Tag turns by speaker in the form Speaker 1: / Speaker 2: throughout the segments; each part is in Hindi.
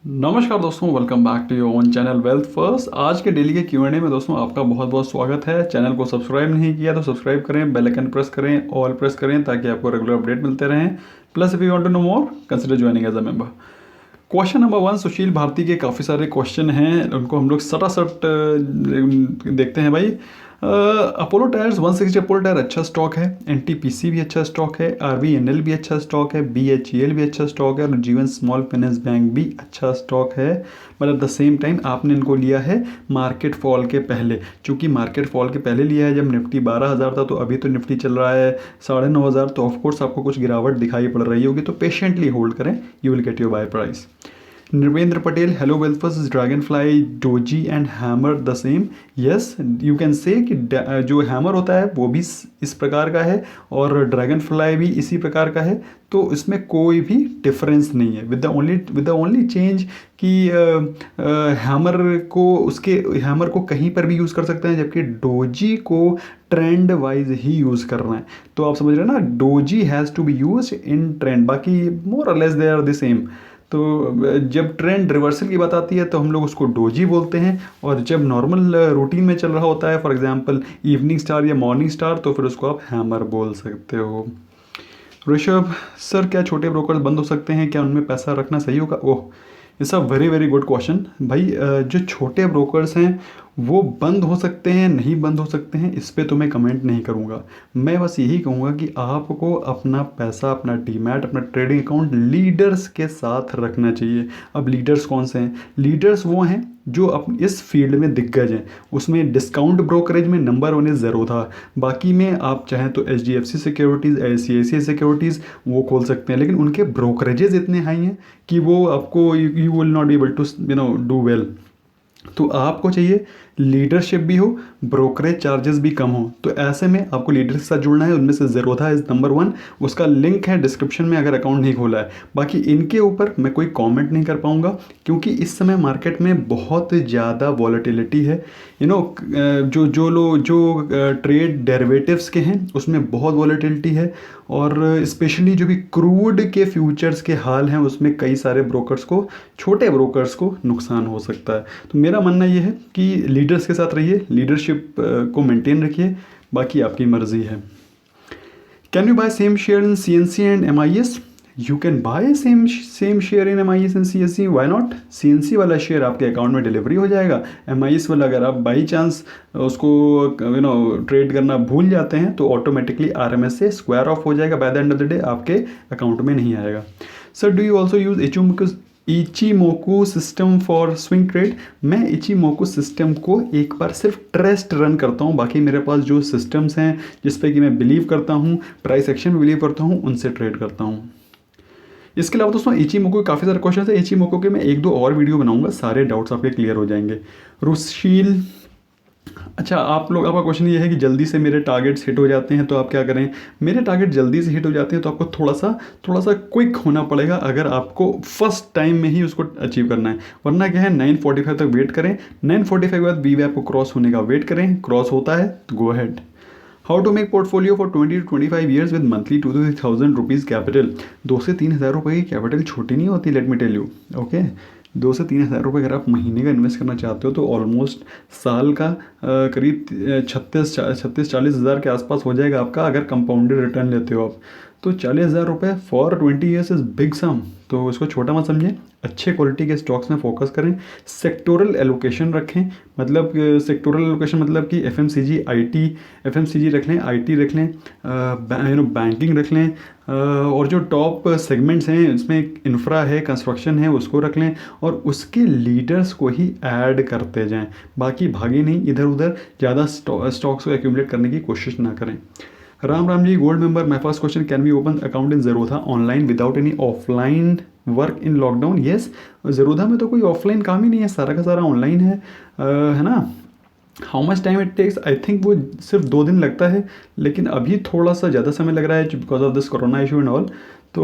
Speaker 1: नमस्कार दोस्तों, welcome back to your own channel Wealth First. आज के डेली के Q&A में दोस्तों आपका बहुत बहुत स्वागत है। चैनल को सब्सक्राइब नहीं किया तो सब्सक्राइब करें, बेल आइकन प्रेस करें, ऑल प्रेस करें ताकि आपको रेगुलर अपडेट मिलते रहें। Plus if you want to know more consider joining as a member. Question number 1, Sushil Bharti के काफ़ी सारे क्वेश्चन हैं, उनको हम लोग सटासट देखते हैं भाई। अपोलो टायर्स 160 अपोलो टायर अच्छा स्टॉक है, एनटीपीसी भी अच्छा स्टॉक है, आरबीएनएल भी अच्छा स्टॉक है, बीएचईएल भी अच्छा स्टॉक है और जीवन स्मॉल फाइनेंस बैंक भी अच्छा स्टॉक है। But at the same time आपने इनको लिया है मार्केट फॉल के पहले। चूंकि मार्केट फॉल के पहले लिया है जब निफ्टी 12,000 था, तो अभी तो निफ्टी चल रहा है 9,500, तो ऑफकोर्स आपको कुछ गिरावट दिखाई पड़ रही होगी, तो पेशेंटली होल्ड करें, you will get your buy price. Nirvendra Patel, hello Wealthfirst, is Dragonfly, Doji and Hammer the same? Yes, you can say कि जो हैमर होता है वो भी इस प्रकार का है और ड्रैगनफ्लाई भी इसी प्रकार का है, तो इसमें कोई भी डिफरेंस नहीं है। विद द ओनली चेंज कि हैमर को कहीं पर भी यूज़ कर सकते हैं, जबकि डोजी को ट्रेंड वाइज ही यूज़ करना है। तो आप समझ रहे हैं ना, doji has to be use in trend, बाकी मोर और less they are the same. तो जब ट्रेंड रिवर्सल की बात आती है तो हम लोग उसको डोजी बोलते हैं, और जब नॉर्मल रूटीन में चल रहा होता है, फॉर एग्जांपल इवनिंग स्टार या मॉर्निंग स्टार, तो फिर उसको आप हैमर बोल सकते हो। ऋषभ सर, क्या छोटे ब्रोकर्स बंद हो सकते हैं? क्या उनमें पैसा रखना सही होगा? Oh, it's a very very good question भाई। जो छोटे ब्रोकर्स हैं वो बंद हो सकते हैं, नहीं बंद हो सकते हैं, इस पे तो मैं कमेंट नहीं करूँगा। मैं बस यही कहूँगा कि आपको अपना पैसा, अपना डीमैट, अपना ट्रेडिंग अकाउंट लीडर्स के साथ रखना चाहिए। अब लीडर्स कौन से हैं? लीडर्स वो हैं जो इस फील्ड में दिग्गज हैं। उसमें डिस्काउंट ब्रोकरेज में नंबर 1 इज़ ज़ेरोधा। बाकी में आप चाहें तो HDFC सिक्योरिटीज़, ICICI सिक्योरिटीज़ वो खोल सकते हैं, लेकिन उनके ब्रोकरेजेस इतने हाई हैं कि वो आपको you will not be able to do well. तो आपको चाहिए लीडरशिप भी हो, ब्रोकरेज चार्जेस भी कम हो। तो ऐसे में आपको लीडर के साथ जुड़ना है। उनमें से ज़ेरोधा इज़ नंबर 1, उसका लिंक है डिस्क्रिप्शन में अगर अकाउंट नहीं खोला है। बाकी इनके ऊपर मैं कोई कमेंट नहीं कर पाऊँगा, क्योंकि इस समय मार्केट में बहुत ज़्यादा वॉलेटिलिटी है। जो ट्रेड डेरिवेटिव्स के हैं उसमें बहुत वॉलेटिलिटी है, और स्पेशली जो भी क्रूड के फ्यूचर्स के हाल हैं उसमें कई सारे ब्रोकर्स को, छोटे ब्रोकर्स को नुकसान हो सकता है। तो मेरा मानना ये है कि लीडर्स के साथ रहिए, लीडरशिप को मेंटेन रखिए, बाकी आपकी मर्जी है। Can you buy same share in CNC and MIS? You can buy same share in MIS and CNC, why not? CNC वाला शेयर आपके अकाउंट में डिलीवरी हो जाएगा। MIS वाला अगर आप बाई चांस उसको ट्रेड करना भूल जाते हैं तो ऑटोमेटिकली RMS से स्क्वायर ऑफ हो जाएगा, by the end of the day आपके अकाउंट में नहीं आएगा। Sir, do you also use Ichimoku system for swing trade? मैं इचीमोकू सिस्टम को एक बार सिर्फ टेस्ट रन करता हूँ, बाकी मेरे पास जो सिस्टम्स हैं जिस पे कि मैं बिलीव करता हूँ, प्राइस एक्शन में बिलीव करता हूँ, उनसे ट्रेड करता हूँ। इसके अलावा दोस्तों इचीमोको के काफ़ी सारे क्वेश्चन है। इचीमोको के मैं 1-2 और वीडियो बनाऊंगा, सारे डाउट्स आपके क्लियर हो जाएंगे। रुशील, अच्छा आपका क्वेश्चन ये है कि जल्दी से मेरे टारगेट्स हिट हो जाते हैं तो आप क्या करें? मेरे टारगेट जल्दी से हिट हो जाते हैं तो आपको थोड़ा सा क्विक होना पड़ेगा, अगर आपको फर्स्ट टाइम में ही उसको अचीव करना है। वरना क्या है, 9:45 तक वेट करें, 9:45 के बाद VWAP को क्रॉस होने का वेट करें, क्रॉस होता है तो go ahead. How to make portfolio for 20 to 25 years with monthly 2 to 3,000 rupees capital? 2 से 3,000 रुपये की कैपिटल छोटी नहीं होती, let me tell you. Okay, 2 से 3,000 रुपये अगर आप महीने का इन्वेस्ट करना चाहते हो तो ऑलमोस्ट साल का करीब 36-40 हज़ार के आसपास हो जाएगा आपका, अगर कंपाउंडेड रिटर्न लेते हो आप। तो 40,000 रुपये फॉर 20 ईयर्स इज़ बिग सम, तो इसको छोटा मत समझें। अच्छे क्वालिटी के स्टॉक्स में फोकस करें, सेक्टोरल एलोकेशन रखें, मतलब सेक्टोरल एलोकेशन मतलब कि FMCG रख लें, IT रख लें, बैंकिंग रख लें, और जो टॉप सेगमेंट्स हैं इसमें इंफ्रा है, कंस्ट्रक्शन है, उसको रख लें, और उसके लीडर्स को ही ऐड करते जाएं। बाकी भागे नहीं इधर उधर, ज़्यादा स्टॉक्स को एक्यूमुलेट करने की कोशिश ना करें। Ram ji, gold member, my first question, can we open account in Zerodha online without any offline work in lockdown? Yes, Zerodha में तो कोई ऑफलाइन काम ही नहीं है, सारा का सारा ऑनलाइन है ना। How much time it takes? I think वो सिर्फ 2 दिन लगता है, लेकिन अभी थोड़ा सा ज़्यादा समय लग रहा है because of this corona issue and all. तो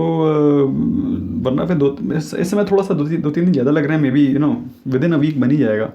Speaker 1: वरना फिर इस समय थोड़ा सा 2-3 दिन ज़्यादा लग रहे हैं, maybe within a week बन ही जाएगा।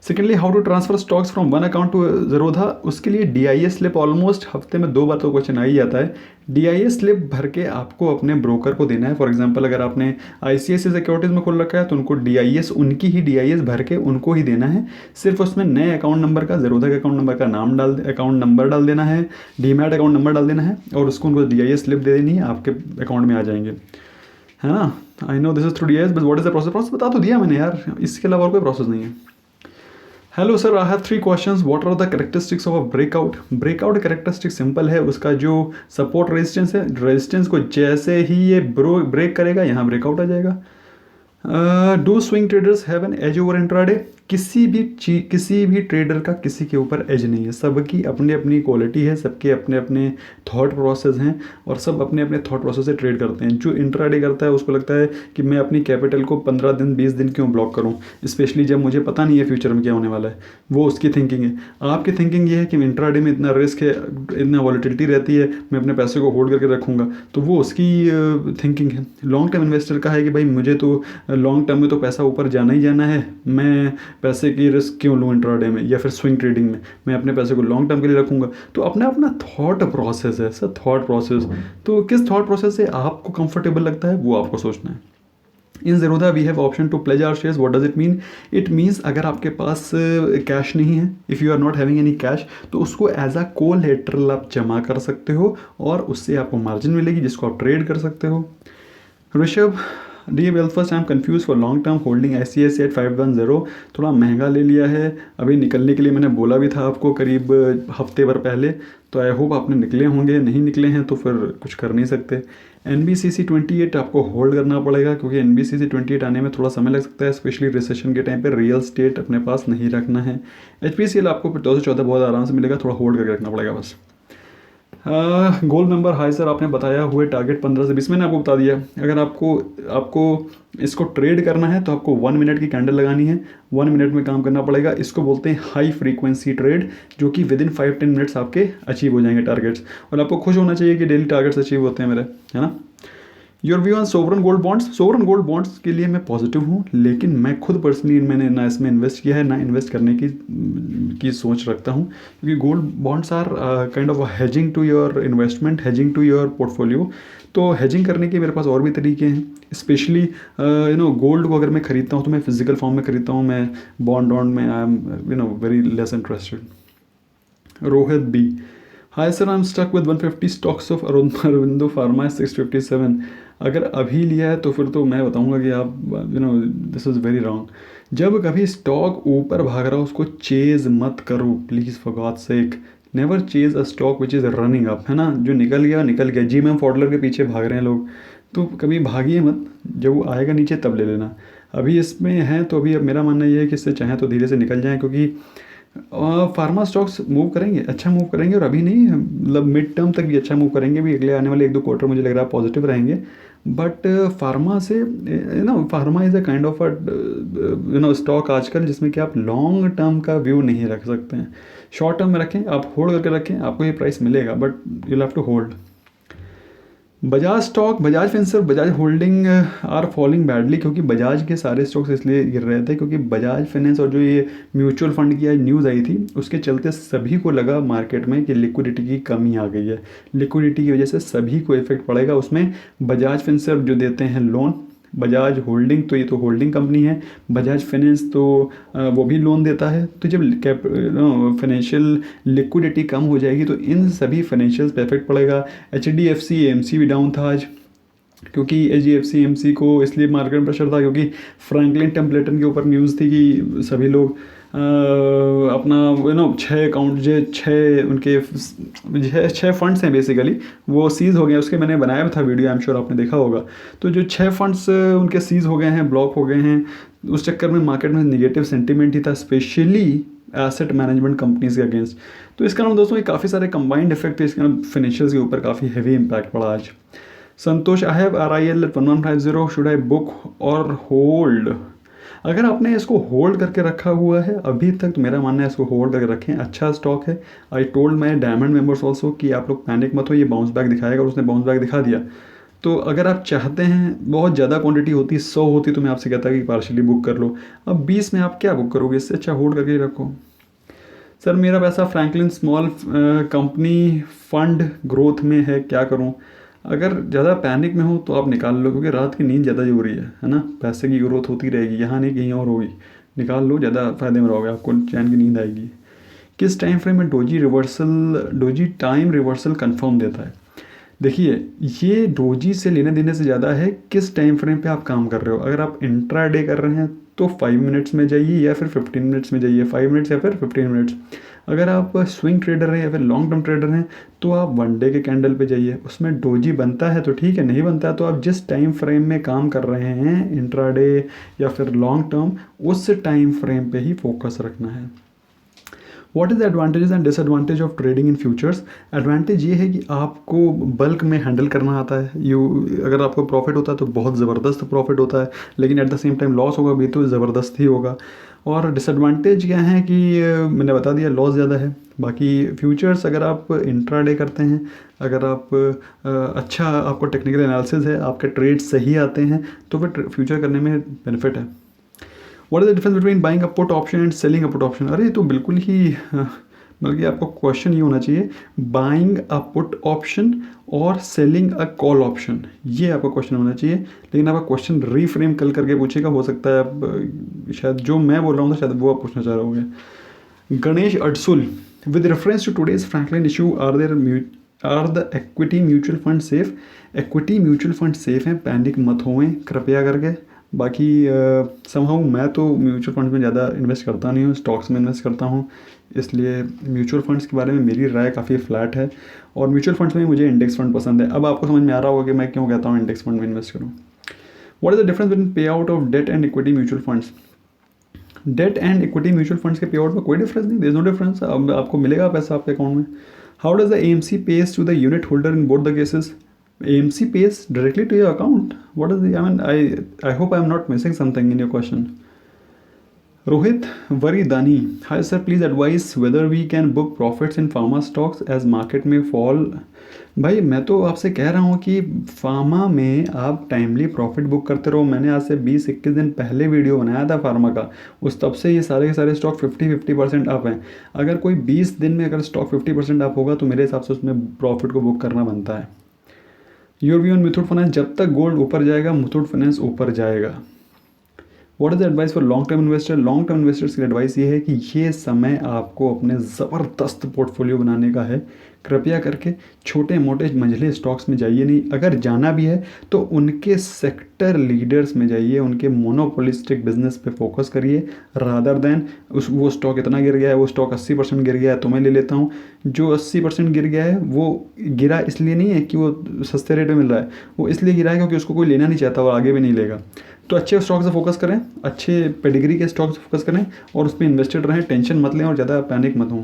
Speaker 1: Secondly, how to transfer stocks from one account to Zerodha, उसके लिए DIA स्लिप ऑलमोस्ट हफ्ते में 2 बार तो क्वेश्चन आ ही जाता है। DIA स्लिप भर के आपको अपने ब्रोकर को देना है। फॉर एग्जांपल अगर आपने ICICI सिक्योरिटीज़ में खोल रखा है तो उनको DIS, उनकी ही DIS भर के उनको ही देना है। सिर्फ उसमें नए अकाउंट नंबर का, ज़ेरोधा के अकाउंट नंबर का नाम अकाउंट नंबर डाल देना है, डीमैट अकाउंट नंबर डाल देना है और उसको उनको DIS स्लिप दे देनी है, आपके अकाउंट में आ जाएंगे, है ना। I know this is through DIS, but what is the process? Process बता तो दिया मैंने यार, इसके अलावा और कोई प्रोसेस नहीं है। Hello sir, I have 3 questions. What are the characteristics of a breakout? Breakout characteristic simple है, उसका जो सपोर्ट रेजिस्टेंस है, रेजिस्टेंस को जैसे ही ये ब्रेक करेगा यहाँ ब्रेकआउट आ जाएगा। Do swing traders have an edge over intraday? किसी भी ट्रेडर का किसी के ऊपर एज नहीं है, सबकी अपनी अपनी क्वालिटी है, सबके अपने अपने थॉट प्रोसेस हैं और सब अपने अपने थॉट प्रोसेस से ट्रेड करते हैं। जो इंट्राडे करता है उसको लगता है कि मैं अपनी कैपिटल को 15 दिन 20 दिन क्यों ब्लॉक करूं, स्पेशली जब मुझे पता नहीं है फ्यूचर में क्या होने वाला है। वो उसकी थिंकिंग है। आपकी थिंकिंग ये है कि इंट्राडे में इतना रिस्क है, इतना वॉलेटिलिटी रहती है, मैं अपने पैसे को होल्ड करके रखूँगा, तो वो उसकी थिंकिंग है। लॉन्ग टर्म इन्वेस्टर का है कि भाई मुझे तो लॉन्ग टर्म में तो पैसा ऊपर जाना ही जाना है, मैं पैसे की रिस्क क्यों लूँ इंट्राडे में या फिर स्विंग ट्रेडिंग में, मैं अपने पैसे को लॉन्ग टर्म के लिए रखूँगा। तो अपना अपना थॉट प्रोसेस है सर, थॉट प्रोसेस। तो किस थॉट प्रोसेस से आपको कंफर्टेबल लगता है वो आपको सोचना है। In Zerodha we have option to pledge our shares. What does it mean? It means अगर आपके पास कैश नहीं है, if you are not having any cash, तो उसको एज अ कोलेटरल आप जमा कर सकते हो और उससे आपको मार्जिन मिलेगी जिसको आप ट्रेड कर सकते हो। Rishabh, D wealth first, I am confuse for long term holding ICICI at 510। थोड़ा महंगा ले लिया है, अभी निकलने के लिए मैंने बोला भी था आपको करीब हफ्ते भर पहले, तो आई होप आपने निकले होंगे। नहीं निकले हैं तो फिर कुछ कर नहीं सकते। NBCC 28 आपको होल्ड करना पड़ेगा क्योंकि NBCC 28 आने में थोड़ा समय लग सकता है, स्पेशली रिसेशन के टाइम पे रियल स्टेट अपने पास नहीं रखना है। HPCL आपको 2 से 14 बहुत आराम से मिलेगा, थोड़ा होल्ड करके रखना पड़ेगा बस। गोल नंबर, हाई सर, आपने बताया हुए टारगेट 15 से 20, मैंने आपको बता दिया। अगर आपको इसको ट्रेड करना है तो आपको 1 मिनट की कैंडल लगानी है, 1 मिनट में काम करना पड़ेगा। इसको बोलते हैं हाई फ्रीक्वेंसी ट्रेड, जो कि विद इन 5-10 मिनट्स आपके अचीव हो जाएंगे टारगेट्स। और आपको खुश होना चाहिए कि डेली टारगेट्स अचीव होते हैं मेरे, है ना। Your view on sovereign gold bonds? Sovereign gold bonds के लिए मैं पॉजिटिव हूँ, लेकिन मैं खुद पर्सनली मैंने ना इसमें इन्वेस्ट किया है ना इन्वेस्ट करने की सोच रखता हूँ, क्योंकि gold bonds are kind of hedging to your investment, hedging to your portfolio. तो हेजिंग करने के मेरे पास और भी तरीके हैं, स्पेशली गोल्ड को अगर मैं खरीदता हूँ तो मैं फिजिकल फॉर्म में खरीदता हूँ, मैं बॉन्ड में I am very less interested. Rohit B, hi sir, I am stuck with 150 stocks of Aurobindo Pharma 657। अगर अभी लिया है तो फिर तो मैं बताऊंगा कि आप दिस इज़ वेरी रॉन्ग। जब कभी स्टॉक ऊपर भाग रहा हो उसको चेज मत करो please, for God's sake. Never chase a stock which is running up, है ना। जो निकल गया। GMM फॉडलर के पीछे भाग रहे हैं लोग, तो कभी भागिए मत, जब वो आएगा नीचे तब ले लेना। अभी इसमें है तो अभी अब मेरा मानना ये है कि इससे चाहें तो धीरे से निकल जाएँ, क्योंकि फार्मा स्टॉक्स मूव करेंगे, अच्छा मूव करेंगे, और अभी नहीं मतलब मिड टर्म तक भी अच्छा मूव करेंगे। भी अगले आने वाले 1-2 क्वार्टर मुझे लग रहा है पॉजिटिव रहेंगे। बट फार्मा से pharma is a kind of stock आजकल जिसमें कि आप लॉन्ग टर्म का व्यू नहीं रख सकते हैं। शॉर्ट टर्म में रखें, आप होल्ड करके रखें, आपको ये प्राइस मिलेगा, but you have to hold. Bajaj stock, Bajaj Finserv, Bajaj holding are falling badly, क्योंकि बजाज के सारे स्टॉक्स इसलिए गिर रहे थे क्योंकि बजाज फाइनेंस और जो ये म्यूचुअल फंड की आज न्यूज़ आई थी उसके चलते सभी को लगा मार्केट में कि लिक्विडिटी की कमी आ गई है। लिक्विडिटी की वजह से सभी को इफेक्ट पड़ेगा। उसमें बजाज फिनसर्व जो देते हैं लोन, बजाज होल्डिंग तो ये तो होल्डिंग कंपनी है, बजाज फाइनेंस तो वो भी लोन देता है। तो जब फाइनेंशियल लिक्विडिटी कम हो जाएगी तो इन सभी फाइनेंशियल पे इफेक्ट पड़ेगा। HDFC AMC भी डाउन था आज, क्योंकि HDFC AMC को इसलिए मार्केट में प्रेशर था क्योंकि फ्रैंकलिन टेम्पलेटन के ऊपर न्यूज़ थी कि सभी लोग अपना 6 अकाउंट जो 6 उनके 6 फंड्स हैं बेसिकली वो सीज़ हो गए। उसके मैंने बनाया भी था वीडियो, आई एम श्योर आपने देखा होगा। तो जो 6 फंड्स उनके सीज़ हो गए हैं, ब्लॉक हो गए हैं, उस चक्कर में मार्केट में नेगेटिव सेंटीमेंट ही था, स्पेशली एसेट मैनेजमेंट कंपनीज के अगेंस्ट। तो इसका नाम दोस्तों ये काफ़ी सारे कंबाइंड इफेक्ट है, इसका नाम फाइनेंशियल्स के ऊपर काफ़ी हैवी इंपैक्ट पड़ा आज। Santosh, I have RIL at 1150, should I book और होल्ड? अगर आपने इसको होल्ड करके रखा हुआ है अभी तक तो मेरा मानना है इसको होल्ड करके रखें, अच्छा स्टॉक है। I told my diamond members also कि आप लोग पैनिक मत हो, ये बाउंस बैक दिखाएगा, और उसने बाउंस बैक दिखा दिया। तो अगर आप चाहते हैं, बहुत ज़्यादा क्वांटिटी होती 100 होती तो मैं आपसे कहता कि पार्शली बुक कर लो। अब 20 में आप क्या बुक करोगे, इससे अच्छा होल्ड करके ही रखो। सर मेरा पैसा Franklin small company fund growth में है, क्या करूं? अगर ज़्यादा पैनिक में हो तो आप निकाल लो, क्योंकि रात की नींद ज़्यादा जरूरी है ना। पैसे की ग्रोथ होती रहेगी, यहाँ नहीं कहीं और होगी। निकाल लो, ज़्यादा फायदे में रहोगे, आपको चैन की नींद आएगी। किस टाइम फ्रेम में डोजी टाइम रिवर्सल कंफर्म देता है? देखिए, ये डोजी से लेने देने से ज़्यादा है किस टाइम फ्रेम पे आप काम कर रहे हो। अगर आप इंट्राडे कर रहे हैं तो 5 मिनट्स में जाइए या फिर 15 मिनट्स में जाइए, 5 मिनट्स या फिर 15 मिनट्स। अगर आप स्विंग ट्रेडर हैं या फिर लॉन्ग टर्म ट्रेडर हैं तो आप 1 डे के कैंडल पे जाइए, उसमें डोजी बनता है तो ठीक है, नहीं बनता है तो आप जिस टाइम फ्रेम में काम कर रहे हैं इंट्राडे या फिर लॉन्ग टर्म, उस टाइम फ्रेम पे ही फोकस रखना है। What is the advantages and disadvantage of trading in futures? Advantage ये है कि आपको बल्क में हैंडल करना आता है। अगर आपको प्रॉफिट होता है तो बहुत ज़बरदस्त प्रॉफिट होता है, लेकिन at the same time loss होगा भी तो ज़बरदस्त ही होगा। और डिसएडवांटेज क्या है कि मैंने बता दिया, लॉस ज़्यादा है। बाकी फ्यूचर्स अगर आप इंट्राडे करते हैं, अगर आप अच्छा आपको टेक्निकल एनालिसिस है, आपके ट्रेड सही आते हैं, तो फिर फ्यूचर करने में बेनिफिट है। What is the difference between buying a put option and selling a put option? अरे ये तो बिल्कुल ही बल्कि आपको क्वेश्चन ये होना चाहिए, बाइंग अ पुट ऑप्शन और सेलिंग अ कॉल ऑप्शन, ये आपका क्वेश्चन होना चाहिए। लेकिन आपका क्वेश्चन रीफ्रेम कल करके पूछेगा, हो सकता है आप शायद जो मैं बोल रहा हूँ तो शायद वो आप पूछना चाह रहे होंगे। Ganesh Adsul, with reference to today's Franklin issue, are the equity mutual fund safe? Equity mutual fund safe हैं, पैनिक मत होएं कृपया करके। बाकी समहाउ मैं तो म्यूचुअल फंड में ज़्यादा इन्वेस्ट करता नहीं हूँ, स्टॉक्स में इन्वेस्ट करता हूँ, इसलिए म्यूचुअल फंड्स के बारे में मेरी राय काफ़ी फ्लैट है। और म्यूचुअल फंड्स में मुझे इंडेक्स फंड पसंद है। अब आपको समझ में आ रहा होगा कि मैं क्यों कहता हूँ इंडेक्स फंड में इन्वेस्ट करूँ। What is the difference between pay out of debt and equity mutual funds? Debt and equity mutual funds के पे आउट में कोई डिफरेंस नहीं, देयर इज नो डिफरेंस। अब आपको मिलेगा पैसा आपके अकाउंट में। How does the AMC pays to the unit holder in both the cases? AMC pays directly to your account. What is the, I mean, I hope I am not missing something in your question. Rohit Varidani, hi sir, please advise whether we can book profits in pharma stocks as market may fall. भाई मैं तो आपसे कह रहा हूँ कि फार्मा में आप टाइमली प्रॉफिट बुक करते रहो। मैंने आज से 20-21 दिन पहले वीडियो बनाया था फार्मा का, उस तब से ये सारे के सारे स्टॉक 50% अप हैं। अगर कोई 20 दिन में अगर स्टॉक 50% अप होगा तो मेरे हिसाब से उसमें प्रॉफिट को बुक करना बनता है। Your view on Muthoot finance, जब तक गोल्ड ऊपर जाएगा मुथूट फाइनेंस ऊपर जाएगा। What is the advice for long term investor? Long term investors की एडवाइस ये है कि ये समय आपको अपने ज़बरदस्त पोर्टफोलियो बनाने का है। कृपया करके छोटे मोटे मंझले स्टॉक्स में जाइए नहीं, अगर जाना भी है तो उनके सेक्टर लीडर्स में जाइए, उनके मोनोपोलिस्टिक बिजनेस पे फोकस करिए, रादर देन वो स्टॉक इतना गिर गया है, वो स्टॉक 80% गिर गया है तो मैं ले लेता हूँ। जो 80% गिर गया है वो गिरा इसलिए नहीं है कि वो सस्ते रेट में मिल रहा है, वो इसलिए गिरा है क्योंकि उसको कोई लेना नहीं चाहता और आगे भी नहीं लेगा। तो अच्छे स्टॉक से फोकस करें, अच्छे पेडिग्री के स्टॉक से फोकस करें और उस पर इन्वेस्टेड रहें, टेंशन मत लें और ज़्यादा पैनिक मत हों।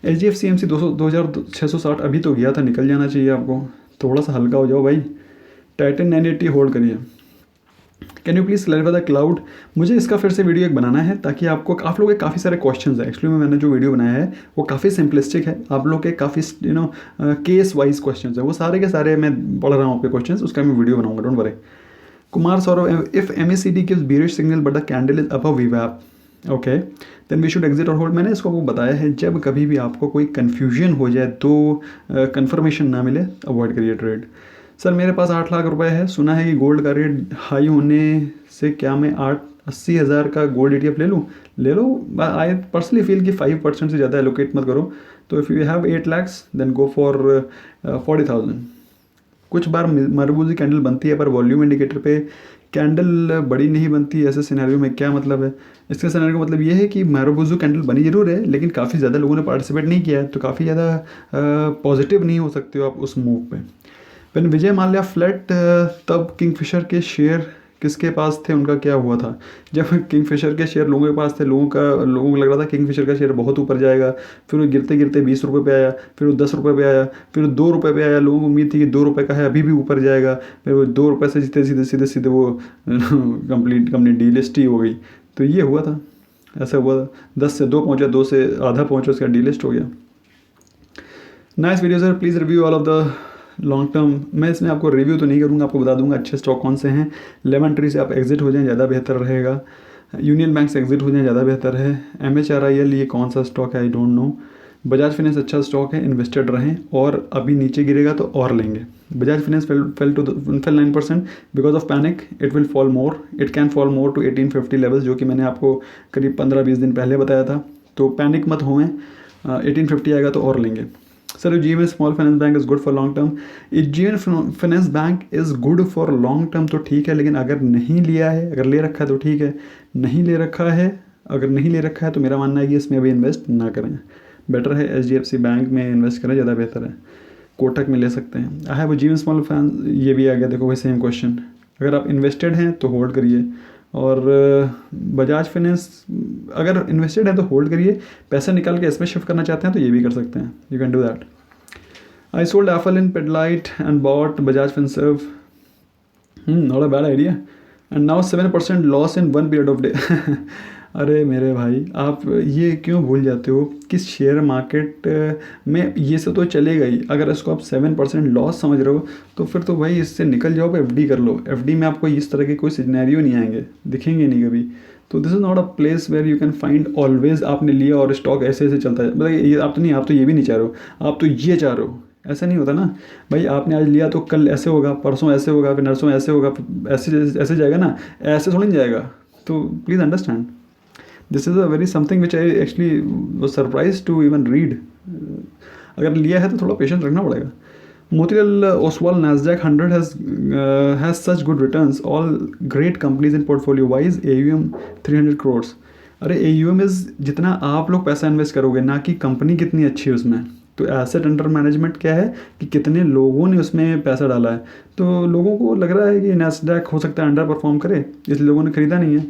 Speaker 1: HDFC AMC 2660 अभी तो गया था, निकल जाना चाहिए आपको, थोड़ा सा हल्का हो जाओ भाई। टाइटन 980 होल्ड करिए। Can you please clarify the cloud? मुझे इसका फिर से वीडियो एक बनाना है ताकि आपको, आप लोगों के काफ़ी सारे क्वेश्चंस हैं। एक्चुअली मैंने जो वीडियो बनाया है वो काफ़ी सिंपलिस्टिक है, आप लोग के काफ़ी केस वाइज क्वेश्चंस है, वो सारे के सारे मैं पढ़ रहा हूँ आपके क्वेश्चंस, उसका मैं वीडियो बनाऊंगा, don't worry. Kumar Saurav, if MACD gives bearish signal but the candle is above VWAP, okay then we should exit और होल्ड। मैंने इसको आपको बताया है, जब कभी भी आपको कोई कन्फ्यूजन हो जाए, तो कन्फर्मेशन ना मिले, अवॉइड करिए ट्रेड। सर मेरे पास 8 लाख रुपए है, सुना है कि गोल्ड का रेट हाई होने से क्या मैं 80,000 का गोल्ड ETF ले लूँ? ले लो। आई पर्सनली फील कि 5% से ज़्यादा एलोकेट मत करो। तो if you have 8 lakhs then go for 40,000। कुछ बार मरबूजी कैंडल बनती है पर वॉल्यूम इंडिकेटर पे कैंडल बड़ी नहीं बनती, ऐसे सिनेरियो में क्या मतलब है? इसका सिनेरियो का मतलब ये है कि मारुबुजू कैंडल बनी जरूर है लेकिन काफ़ी ज़्यादा लोगों ने पार्टिसिपेट नहीं किया है, तो काफ़ी ज़्यादा पॉजिटिव नहीं हो सकते हो आप उस मूव पे। व्हेन विजय माल्या फ्लैट, तब किंगफिशर के शेयर किसके पास थे, उनका क्या हुआ था? जब किंगफिशर के शेयर लोगों के पास थे, लोगों को लग रहा था किंगफिशर का शेयर बहुत ऊपर जाएगा, फिर वो गिरते गिरते 20 रुपये पे आया, फिर वो 10 रुपये पे आया, फिर वो 2 रुपये पे आया। लोगों को उम्मीद थी कि 2 रुपये का है, अभी भी ऊपर जाएगा, फिर वो 2 रुपये से सीधे सीधे वो कंपनी डीलिस्ट ही हो गई। तो ये हुआ था, ऐसा हुआ था, 10 से 2 पहुँचा, 2 से आधा पहुँचा, उसका डीलिस्ट हो गया। Nice video sir, please review all of the long term मैं इसमें आपको रिव्यू तो नहीं करूँगा, आपको बता दूंगा अच्छे स्टॉक कौन से हैं। लेमन ट्री से आप एग्जिट हो जाएं ज़्यादा बेहतर रहेगा। यूनियन बैंक से एग्जिट हो जाएं ज़्यादा बेहतर है। MHRIL ये कौन सा स्टॉक है I don't know. Bajaj Finance अच्छा स्टॉक है, इन्वेस्टेड रहें, और अभी नीचे गिरेगा तो और लेंगे। Bajaj Finance fell 9% because of panic. It will fall more, it can fall more to 1850 levels, जो कि मैंने आपको करीब 15-20 दिन पहले बताया था। तो पैनिक मत होएं, 1850 आएगा तो और लेंगे। Sir GM small finance bank is good for long term. GM finance bank is good for long term तो ठीक है, लेकिन अगर नहीं लिया है, अगर ले रखा है तो ठीक है, नहीं ले रखा है, अगर नहीं ले रखा है तो मेरा मानना है कि इसमें अभी इन्वेस्ट ना करें। बेटर है HDFC बैंक में इन्वेस्ट करें, ज़्यादा बेहतर है। कोटक में ले सकते हैं। I have GM small finance, ये भी आ गया देखो भाई सेम क्वेश्चन। अगर आप इन्वेस्टेड हैं तो होल्ड करिए, और बजाज फाइनेंस अगर इन्वेस्टेड है तो होल्ड करिए। पैसा निकाल के इसमें शिफ्ट करना चाहते हैं तो ये भी कर सकते हैं, you can do that. I sold Affle in Pidilite and bought Bajaj Finserv, not a bad idea, and now 7% loss in 1 period of day. अरे मेरे भाई, आप ये क्यों भूल जाते हो कि शेयर मार्केट में ये सब तो चलेगा ही। अगर इसको आप 7% लॉस समझ रहे हो तो फिर तो भाई इससे निकल जाओ, FD कर लो। FD में आपको इस तरह के कोई सिनेरियो नहीं आएंगे, दिखेंगे नहीं कभी। तो this is not a place where you can find always आपने लिया और स्टॉक ऐसे ऐसे चलता है। मतलब ये आप तो ये भी नहीं चाह रहे हो, आप तो ये चाह रहे हो। ऐसा नहीं होता ना भाई, आपने आज लिया तो कल ऐसे होगा, परसों ऐसे होगा, फिर नरसों ऐसे होगा, ऐसे ऐसे जाएगा ना, ऐसे थोड़ी नहीं जाएगा। तो please understand, this is a very something which I actually was surprise to even read. अगर लिया है तो थोड़ा पेशेंस रखना पड़ेगा। Motilal Oswal Nasdaq 100 has such good returns, all great companies in portfolio wise, AUM 300 crores। अरे AUM इज़ जितना आप लोग पैसा इन्वेस्ट करोगे, ना कि कंपनी कितनी अच्छी है उसमें। तो एसेट अंडर मैनेजमेंट क्या है कि कितने लोगों ने उसमें पैसा डाला है। तो लोगों को लग रहा है कि Nasdaq हो सकता है अंडर परफॉर्म करे, इसलिए लोगों ने खरीदा नहीं है।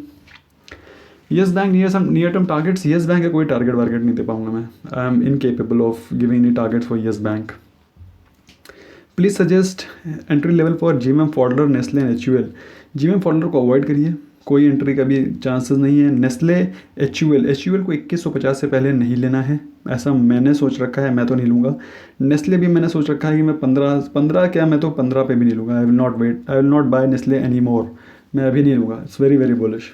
Speaker 1: Yes Bank near term targets, Yes Bank का कोई टारगेट वारगेट नहीं दे पाऊंगा मैं। I am incapable of giving any targets for Yes Bank. Please suggest entry level for GMM Pfaudler, Nestle and HUL। GMM Pfaudler को अवॉइड करिए, कोई एंट्री का भी चांसेस नहीं है। नेस्ले HUL को 2150 से पहले नहीं लेना है, ऐसा मैंने सोच रखा है, मैं तो नहीं लूँगा। नेस्ले भी मैंने सोच रखा है कि मैं 15 क्या, मैं तो 15 पे भी नहीं लूँगा। I will not buy Nestle any more, मैं अभी नहीं लूँगा। It's very very bullish.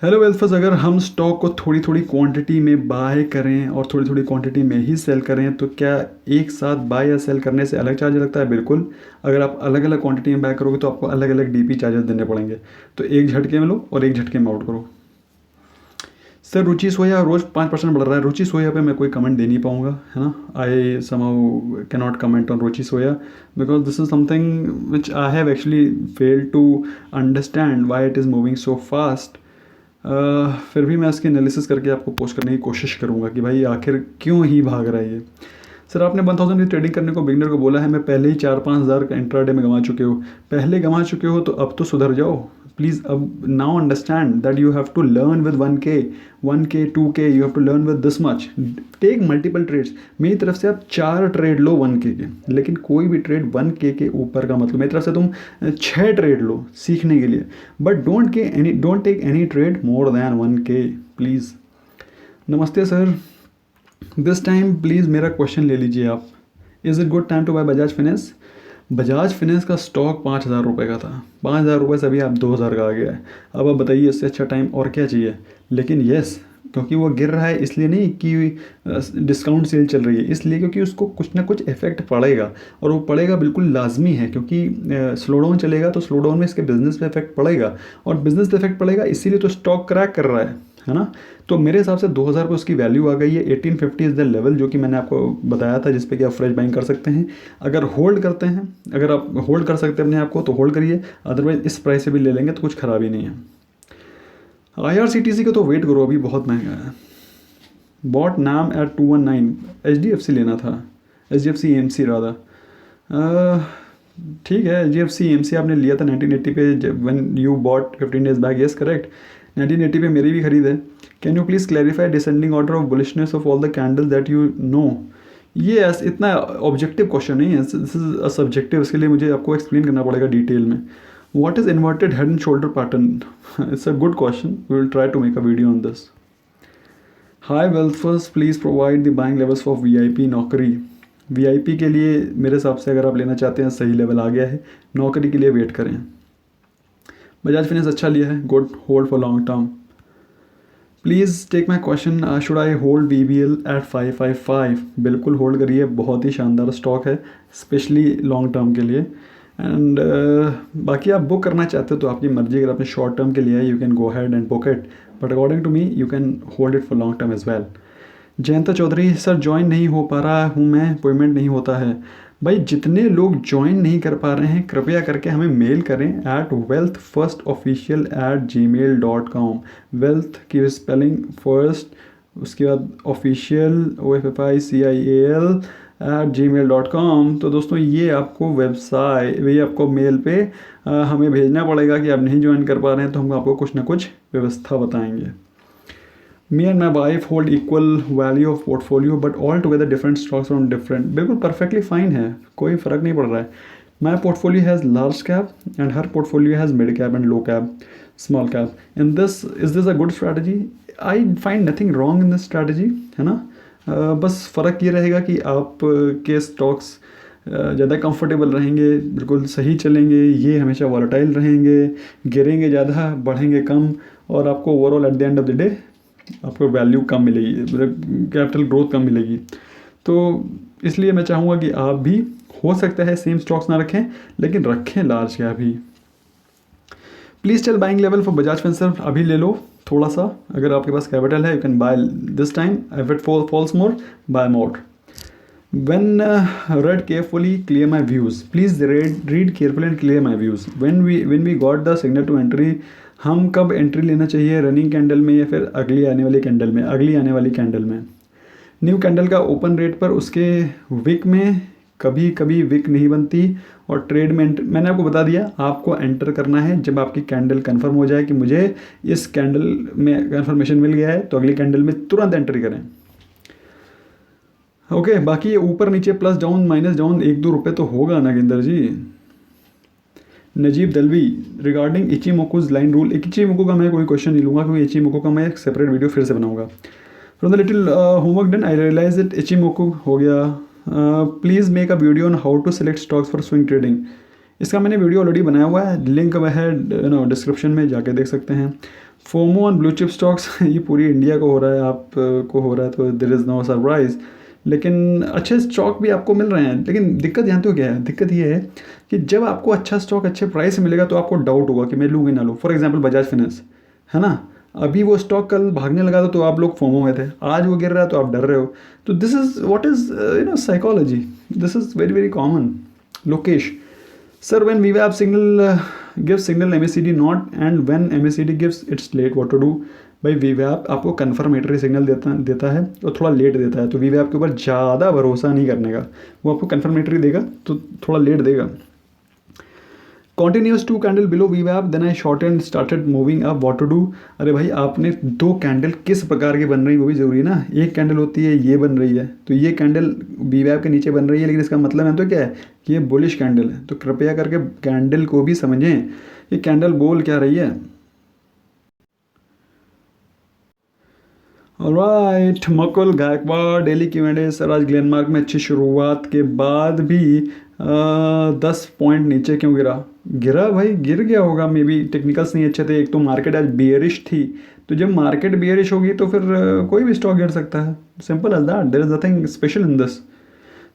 Speaker 1: Hello वेल्फर्स, अगर हम स्टॉक को थोड़ी थोड़ी क्वांटिटी में बाय करें और थोड़ी थोड़ी क्वांटिटी में ही सेल करें तो क्या एक साथ बाय या सेल करने से अलग चार्ज लगता है? बिल्कुल। अगर आप अलग अलग क्वांटिटी में बाय करोगे तो आपको अलग अलग DP चार्जेस देने पड़ेंगे। तो एक झटके में लो और एक झटके में आउट करो। सर रुचि सोया रोज़ 5% बढ़ रहा है। रुचि सोया पे मैं कोई कमेंट दे नहीं पाऊँगा, है ना। I somehow can not comment on Ruchi Soya because this is something which I have actually failed to understand why it is moving so fast. फिर भी मैं इसकी एनालिसिस करके आपको पोस्ट करने की कोशिश करूँगा कि भाई आखिर क्यों ही भाग रहा है ये। सर आपने 1000 की ट्रेडिंग करने को बिगनर को बोला है, मैं पहले ही 4-5 हज़ार का इंट्राडे में गंवा चुके हो। पहले गंवा चुके हो तो अब तो सुधर जाओ प्लीज़। अब now understand that you have to learn with 1K 2K, you have to learn with this much. Take multiple trades. मेरी तरफ से आप 4 ट्रेड लो 1K के, लेकिन कोई भी ट्रेड 1K के ऊपर का मतलब मेरी तरफ से तुम 6 ट्रेड लो सीखने के लिए, but don't take any trade more than 1K please. नमस्ते सर, दिस टाइम प्लीज़ मेरा क्वेश्चन ले लीजिए आप। Is it good time to buy Bajaj Finance? Bajaj Finance का स्टॉक 5000 रुपये का था, 5000 रुपये से अभी आप 2000 का आ गया है। अब आप बताइए इससे अच्छा टाइम और क्या चाहिए। लेकिन येस, क्योंकि वो गिर रहा है इसलिए नहीं कि डिस्काउंट सेल चल रही है, इसलिए क्योंकि उसको कुछ ना कुछ इफेक्ट पड़ेगा, और वो पड़ेगा बिल्कुल लाजमी है, क्योंकि स्लो डाउन चलेगा तो स्लो डाउन में इसके बिज़नेस पे इफेक्ट पड़ेगा, और बिज़नेस पे इफेक्ट पड़ेगा इसीलिए तो स्टॉक क्रैक कर रहा है ना। तो मेरे हिसाब से 2000 पे उसकी वैल्यू आ गई है। 1850 इज़ द लेवल जो कि मैंने आपको बताया था, जिस पे कि आप फ्रेश बाइंग कर सकते हैं। अगर होल्ड करते हैं, अगर आप होल्ड कर सकते हैं अपने आप को तो होल्ड करिए, अदरवाइज इस प्राइस से भी ले लेंगे तो कुछ ख़राब ही नहीं है। IRCTC का तो वेट करो, अभी बहुत महंगा है। बॉट नाम एट 219, HDFC लेना था, HDFC AMC राधा। ठीक है, HDFC AMC आपने लिया था 1980 पे when you bought 15 days back, yes correct. 1980 पे मेरी भी खरीद है। Can you please clarify descending order of bullishness of all the candles that you know? ये इतना ऑब्जेक्टिव क्वेश्चन नहीं है, दिस इज अ सब्जेक्टिव, इसके लिए मुझे आपको एक्सप्लेन करना पड़ेगा डिटेल में। What is inverted head and shoulder pattern? It's a good question. We will try to make a video on this. Hi Wealthers, please provide the buying levels for VIP Naukri. VIP के लिए मेरे हिसाब से अगर आप लेना चाहते हैं सही लेवल आ गया है, नौकरी के लिए वेट करें। बजाज फाइनेंस अच्छा लिया है, good, hold for long term. Please take my question, should I hold BBL at 555? बिल्कुल होल्ड करिए, बहुत ही शानदार स्टॉक है स्पेशली लॉन्ग टर्म के लिए। एंड बाकी आप बुक करना चाहते हो तो आपकी मर्जी, अगर आपने शॉर्ट टर्म के लिए है you can go head and book it, but according to me you can hold it for long term as well. Jayanta Chowdhury, sir join नहीं हो पा रहा हूँ मैं, अपॉइंटमेंट नहीं होता है। भाई जितने लोग ज्वाइन नहीं कर पा रहे हैं कृपया करके हमें मेल करें at wealthfirstofficial@gmail.com। वेल्थ की स्पेलिंग फर्स्ट, उसके बाद ऑफिशियल OFFICIAL@gmail.com। तो दोस्तों ये आपको वेबसाइट, ये आपको मेल पे हमें भेजना पड़ेगा कि आप नहीं ज्वाइन कर पा रहे हैं, तो हम आपको कुछ ना कुछ व्यवस्था बताएंगे। Me and my wife hold equal value of portfolio but all together different stocks from different। बिल्कुल परफेक्टली फाइन है, कोई फ़र्क नहीं पड़ रहा है। My portfolio has large cap and her portfolio has mid cap and low cap, small cap। In this, is this a good strategy? I find nothing wrong in this strategy, है ना। बस फ़र्क ये रहेगा कि आप के स्टॉक्स ज़्यादा कंफर्टेबल रहेंगे, बिल्कुल सही चलेंगे, ये हमेशा वॉलेटाइल रहेंगे, गिरेंगे ज़्यादा बढ़ेंगे कम, और आपको overall at the end of the day आपको वैल्यू कम मिलेगी, कैपिटल ग्रोथ कम मिलेगी। तो इसलिए मैं चाहूँगा कि आप भी, हो सकता है सेम स्टॉक्स ना रखें लेकिन रखें लार्ज कैप भी। Please tell buying level for Bajaj Finance, अभी ले लो थोड़ा सा, अगर आपके पास कैपिटल है you can buy this time, if it falls more buy more. When read carefully, clear my views. Please read carefully and clear my views. When we got the signal to entry, हम कब एंट्री लेना चाहिए, रनिंग कैंडल में या फिर अगली आने वाली कैंडल में? अगली आने वाली कैंडल में। न्यू कैंडल का ओपन रेट पर उसके विक में कभी कभी विक नहीं बनती, और ट्रेड में मैंने आपको बता दिया, आपको एंटर करना है जब आपकी कैंडल कंफर्म हो जाए कि मुझे इस कैंडल में कंफर्मेशन मिल गया है, तो अगली कैंडल में तुरंत एंट्री करें। ओके, बाकी ये ऊपर नीचे प्लस डाउन माइनस डाउन 1-2 रुपये तो होगा Nagendra ji. Najeeb Dalvi, regarding Ichimoku's line rule, Ichimoku का मैं कोई क्वेश्चन नहीं लूँगा क्योंकि इचिमोकू का मैं एक सेपरेट वीडियो फिर से बनाऊंगा। From the little homework done I realize it Ichimoku हो गया। Please make a video on how to select stocks for swing trading. इसका मैंने वीडियो ऑलरेडी बनाया हुआ है, लिंक वह है डिस्क्रिप्शन में, जाके देख सकते हैं। FOMO on blue chip stocks, ये पूरी इंडिया को हो रहा है, आपको हो रहा है, तो देयर इज़ नो सरप्राइज। लेकिन अच्छे स्टॉक भी आपको मिल रहे हैं, लेकिन दिक्कत जानते हो क्या है? दिक्कत ये है कि जब आपको अच्छा स्टॉक अच्छे प्राइस में मिलेगा तो आपको डाउट होगा कि मैं लूँ कि ना लूँ। फॉर एग्जांपल बजाज फाइनेंस है ना, अभी वो स्टॉक कल भागने लगा था तो आप लोग फोमो में थे, आज वो गिर रहा है तो आप डर रहे हो। तो this is what is psychology, this is very very common. Lokesh, sir when वीवैप signal gives signal MACD not, and when MACD gives it's late, what to do? भाई वीवैप आपको कन्फर्मेटरी सिग्नल देता है और थोड़ा लेट देता है, तो वीवैप के ऊपर ज़्यादा भरोसा नहीं करने का। वो आपको कन्फर्मेटरी देगा तो थोड़ा लेट देगा। कॉन्टिन्यूस 2 कैंडल बिलो वीवैप, then I short and started moving up, what to do? अरे भाई आपने 2 कैंडल किस प्रकार की बन रही वो भी ज़रूरी है ना। एक कैंडल होती है ये बन रही है, तो ये कैंडल वीवैप के नीचे बन रही है, लेकिन इसका मतलब है तो क्या है कि ये बुलिश कैंडल है। तो कृपया करके कैंडल को भी समझें, ये कैंडल बोल क्या रही है। Alright, Makul Gaikwad, daily Q&A। Sir आज ग्लेनमार्क में अच्छी शुरुआत के बाद भी 10 पॉइंट नीचे क्यों गिरा? भाई गिर गया होगा, मे बी टेक्निकल्स नहीं अच्छे थे, एक तो मार्केट आज बियरिश थी, तो जब मार्केट बियरिश होगी तो फिर कोई भी स्टॉक गिर सकता है, simple as that, there is nothing special in this.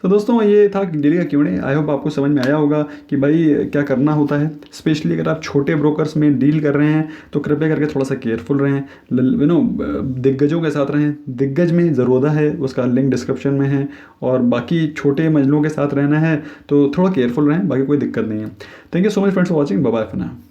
Speaker 1: तो दोस्तों ये था डेली का Q&A। आई होप आपको समझ में आया होगा कि भाई क्या करना होता है, स्पेशली अगर आप छोटे ब्रोकर्स में डील कर रहे हैं तो कृपया करके थोड़ा सा केयरफुल रहें, दिग्गजों के साथ रहें। दिग्गज में ज़रूरत है, उसका लिंक डिस्क्रिप्शन में है, और बाकी छोटे मजलों के साथ रहना है तो थोड़ा केयरफुल रहें, बाकी कोई दिक्कत नहीं है। Thank you so much friends for watching, bye bye for now.